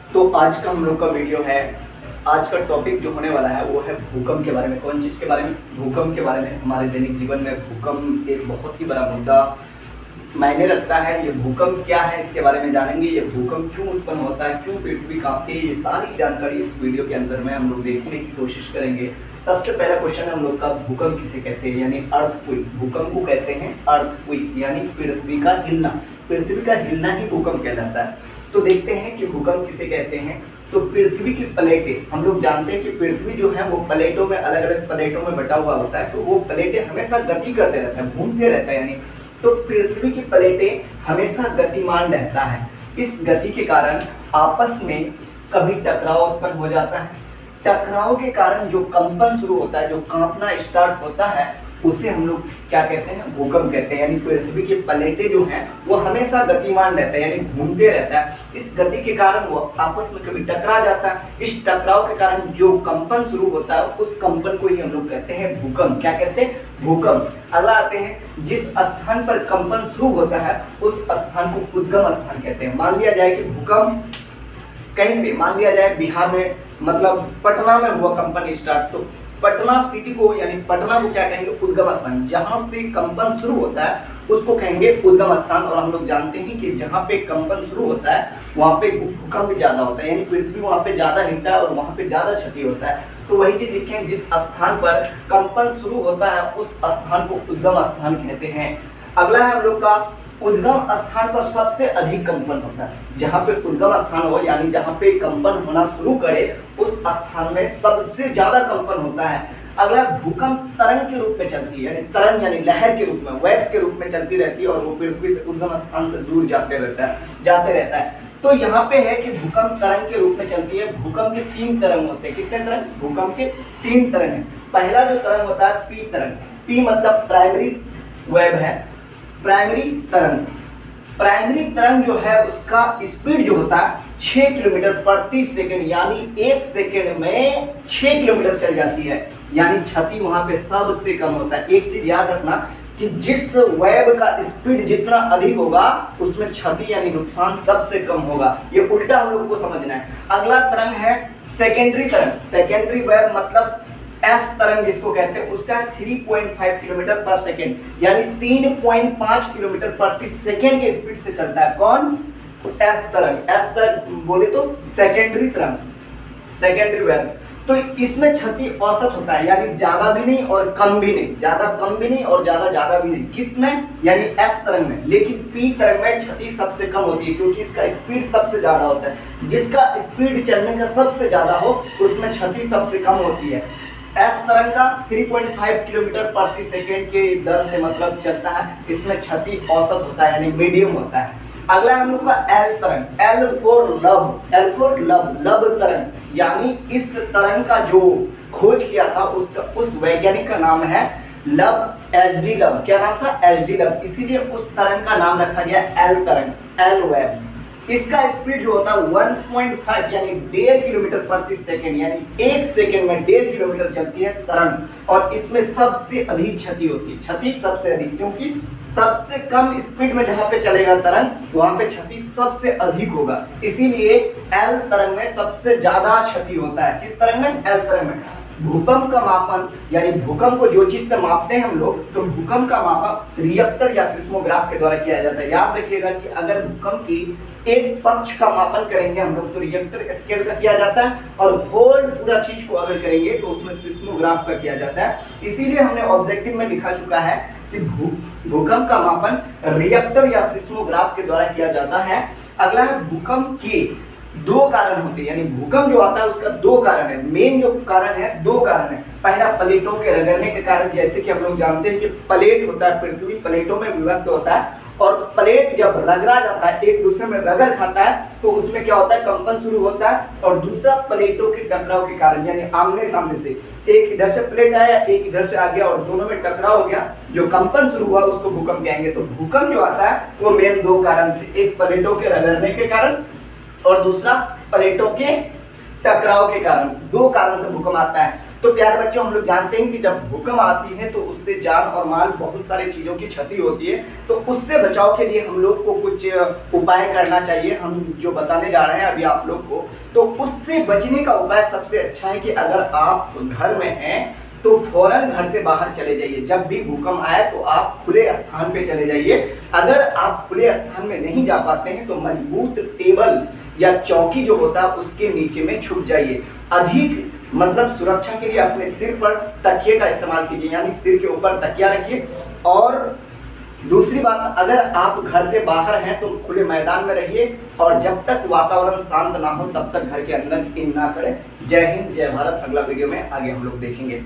तो आज का हम लोग का वीडियो है, आज का टॉपिक जो होने वाला है वो है भूकंप के बारे में। कौन चीज़ के बारे में? भूकंप के बारे में। हमारे दैनिक जीवन में भूकंप एक बहुत ही बड़ा मुद्दा मायने रखता है। ये भूकंप क्या है इसके बारे में जानेंगे, ये भूकंप क्यों उत्पन्न होता है, क्यों पृथ्वी कांपती है, ये सारी जानकारी इस वीडियो के अंदर में हम लोग देखने की कोशिश करेंगे। सबसे पहला क्वेश्चन है हम लोग का, भूकंप किसे कहते हैं? यानी अर्थक्वेक। भूकंप को कहते हैं अर्थक्वेक, यानी पृथ्वी का हिलना। पृथ्वी का हिलना ही भूकंप कहलाता है। तो देखते हैं कि भूकंप किसे कहते हैं। तो पृथ्वी की प्लेटें, हम लोग जानते हैं कि पृथ्वी जो है वो प्लेटों में, अलग अलग प्लेटों में बटा हुआ होता है। तो वो प्लेटें हमेशा गति करते रहता है, घूमते रहता है। यानी तो पृथ्वी की प्लेटें हमेशा गतिमान रहता है। इस गति के कारण आपस में कभी टकराव उत्पन्न हो जाता है। टकराव के कारण जो कंपन शुरू होता है, जो कांपना स्टार्ट होता है, उसे हम लोग क्या कहते हैं? भूकंप कहते हैं। यानी पृथ्वी की प्लेटें जो हैं वो हमेशा गतिमान रहता है, यानी घूमते रहता है। इस गति के कारण वो आपस में कभी टकरा जाता है। इस टकराव के कारण जो कंपन शुरू होता है, उस कंपन को ही हम लोग कहते हैं भूकंप। क्या कहते हैं? भूकंप। अगला आते हैं, जिस स्थान पर कंपन शुरू होता है उस स्थान को उद्गम स्थान कहते हैं। मान लिया जाए कि भूकंप कहीं भी, मान लिया जाए बिहार में, मतलब पटना में हुआ कंपन स्टार्ट, तो पटना सिटी को, यानी पटना को क्या कहेंगे? उद्गम स्थान। जहां से कंपन शुरू होता है उसको कहेंगे उद्गम स्थान। और हम लोग जानते हैं कि जहां पे कंपन शुरू होता है वहां पे भूकंप भी ज्यादा होता है, यानी पृथ्वी वहां पे ज्यादा हिलता है और वहां पे ज्यादा क्षति होता है। तो वही चीज लिखें, जिस स्थान पर कंपन शुरू होता है उस स्थान को उद्गम स्थान कहते हैं। अगला है हम लोग का, उद्गम स्थान पर सबसे अधिक कंपन होता है। जहां पे उद्गम स्थान हो, यानी जहां पे कंपन होना शुरू करे, उस स्थान में सबसे ज्यादा कंपन होता है। अगला, भूकंप तरंग के रूप में चलती है, यानी तरंग यानी लहर के रूप में, वेव के रूप में चलती रहती है और वो पृथ्वी से उद्गम स्थान से दूर जाते रहता है। तो यहाँ पे है कि भूकंप तरंग के रूप में चलती है। भूकंप के 3 तरंग होते हैं। कितने तरंग? भूकंप के 3 तरंग है। पहला जो तरंग होता है पी तरंग। पी मतलब प्राइमरी वेव है, प्राइमरी तरंग। प्राइमरी तरंग जो है उसका स्पीड जो होता है 6 किलोमीटर प्रति सेकंड, यानी 1 सेकंड में 6 किलोमीटर चल जाती है। यानी क्षति वहां पे सबसे कम होता है। एक चीज याद रखना कि जिस वेव का स्पीड जितना अधिक होगा उसमें क्षति यानी नुकसान सबसे कम होगा। ये उल्टा हम लोग को समझना है। अगला तरंग है सेकेंडरी तरंग। सेकेंडरी वेव मतलब एस तरंग जिसको कहते हैं, उसका 3.5 किलोमीटर पर सेकेंड, यानी 3.5 किलोमीटर प्रति सेकेंड के स्पीड से चलता है। कौन? एस तरंग। एस तरंग बोले तो सेकेंडरी तरंग, सेकेंडरी वेव। तो इसमें क्षति औसत होता है, यानी ज्यादा भी नहीं और कम भी नहीं, ज्यादा कम भी नहीं और ज्यादा भी नहीं। किसमें? यानी एस तरंग में। लेकिन पी तरंग में क्षति सबसे कम होती है, क्योंकि इसका स्पीड सबसे ज्यादा होता है। जिसका स्पीड चलने का सबसे ज्यादा हो उसमें क्षति सबसे कम होती है। एस तरंग का 3.5 किलोमीटर प्रति सेकेंड के दर से मतलब चलता है, इसमें क्षति औसत होता है, यानी मीडियम होता है। अगला हम लोग का एल तरंग। L for love, L for love, love तरंग। यानी इस तरंग का जो खोज किया था उसका, उस वैज्ञानिक का नाम है लव, एचडी लव। क्या नाम था? HD love. इसीलिए उस तरंग का नाम रखा गया एल तरंग, एल वेव। इसका स्पीड जो होता है 1.5 यानी 1.5 किलोमीटर प्रति सेकेंड, यानी 1 सेकेंड में 1.5 किलोमीटर चलती है तरंग। और इसमें सबसे अधिक क्षति होती है, क्षति सबसे अधिक, क्योंकि सबसे कम स्पीड में जहां पे चलेगा तरंग वहां पे क्षति सबसे अधिक होगा। इसीलिए एल तरंग में सबसे ज्यादा क्षति होता है। किस तरंग में? एल तरंग में। भूकंप का मापन, यानी भूकंप को जो चीज से मापते हैं हम लोग, तो भूकंप का मापन रिएक्टर या सिस्मोग्राफ के द्वारा किया जाता है। याद रखिएगा कि अगर भूकंप की एक पक्ष का मापन करेंगे हम लोग तो रिएक्टर स्केल का किया जाता है, और होल पूरा चीज को अगर करेंगे तो उसमें सिस्मोग्राफ का किया जाता है। इसीलिए हमने ऑब्जेक्टिव में लिखा चुका है कि भूकंप का मापन रिएक्टर या सिस्मोग्राफ के द्वारा किया जाता है। अगला है, भूकंप के 2 कारण होते हैं, यानी भूकंप जो आता है उसका 2 कारण है। मेन जो कारण है, 2 कारण है। पहला प्लेटों के रगड़ने के कारण, जैसे कि हम लोग जानते हैं कि प्लेट होता है, पृथ्वी प्लेटों में विभक्त होता है, और प्लेट जब रगड़ा जाता है, एक दूसरे में रगड़ खाता है, तो उसमें क्या होता है? कंपन शुरू होता है। और दूसरा प्लेटों के टकराव के कारण, यानी आमने सामने से, एक इधर से प्लेट आया, एक इधर से आ गया और दोनों में टकराव हो गया, जो कंपन शुरू हुआ उसको भूकंप कहेंगे। तो भूकंप जो आता है वो मेन 2 कारण से, एक प्लेटों के रगड़ने के कारण और दूसरा प्लेटों के टकराव के कारण, 2 कारण से भूकंप आता है। तो प्यारे बच्चों, हम लोग जानते हैं कि जब भूकंप आती है तो उससे जान और माल बहुत सारी चीज़ों की क्षति होती है। तो उससे बचाव के लिए हम लोग को कुछ उपाय करना चाहिए, हम जो बताने जा रहे हैं अभी आप लोग को। तो उससे बचने का उपाय सबसे अच्छा है कि अगर आप घर में हैं तो फौरन घर से बाहर चले जाइए। जब भी भूकंप आए तो आप खुले स्थान पे चले जाइए। अगर आप खुले स्थान में नहीं जा पाते हैं तो मजबूत टेबल या चौकी जो होता है उसके नीचे में छुप जाइए। अधिक मतलब सुरक्षा के लिए अपने सिर पर तकिए का इस्तेमाल कीजिए, यानी सिर के ऊपर तकिया रखिए। और दूसरी बात, अगर आप घर से बाहर हैं तो खुले मैदान में रहिए और जब तक वातावरण शांत ना हो तब तक घर के अंदर इन ना करें। जय हिंद, जय भारत। अगला वीडियो में आगे हम लोग देखेंगे।